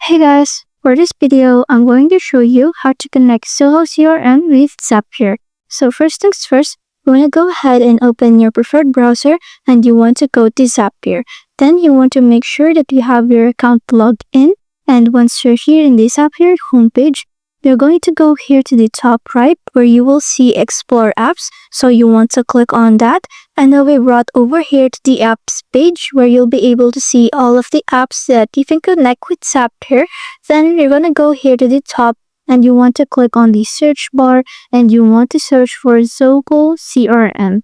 Hey guys, for this video, I'm going to show you how to connect Zoho CRM with Zapier. So first things first, you want to go ahead and open your preferred browser and you want to go to Zapier. Then you want to make sure that you have your account logged in, and once you're here in the Zapier homepage, you're going to go here to the top right where you will see Explore Apps. So you want to click on that and they'll be brought over here to the apps page where you'll be able to see all of the apps that you can connect with Zapier. Then you're going to go here to the top and you want to click on the search bar and you want to search for Zoho CRM.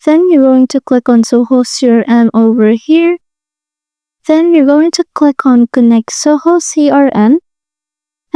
Then you're going to click on Zoho CRM over here. Then you're going to click on Connect Zoho CRM.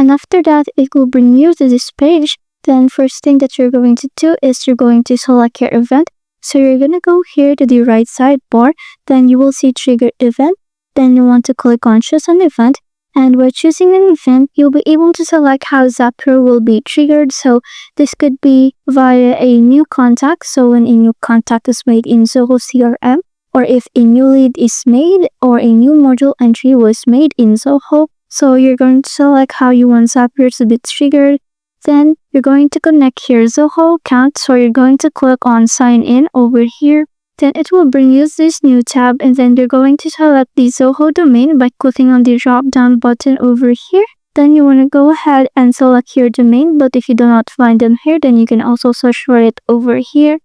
And after that, it will bring you to this page. Then first thing that you're going to do is you're going to select your event. So you're going to go here to the right sidebar. Then you will see Trigger Event. Then you want to click on Choose an Event. And by choosing an event, you'll be able to select how Zapier will be triggered. So this could be via a new contact. So when a new contact is made in Zoho CRM, or if a new lead is made or a new module entry was made in Zoho. So you're going to select how you want Zapier to be triggered. Then you're going to connect your Zoho account. So you're going to click on Sign In over here. Then it will bring you this new tab, and then you're going to select the Zoho domain by clicking on the drop down button over here. Then you want to go ahead and select your domain, but if you do not find them here, then you can also search for it over here.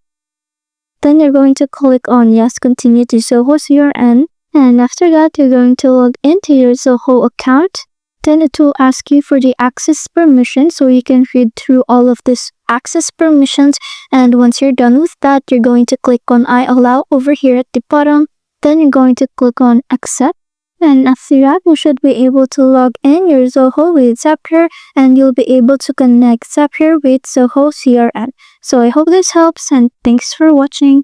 Then you're going to click on Yes, Continue to Zoho CRM. And after that, you're going to log into your Zoho account. Then it will ask you for the access permission, so you can read through all of this access permissions. And once you're done with that, you're going to click on I allow over here at the bottom. Then you're going to click on accept. And after that, you should be able to log in your Zoho with Zapier, and you'll be able to connect Zapier with Zoho CRM. So I hope this helps, and thanks for watching.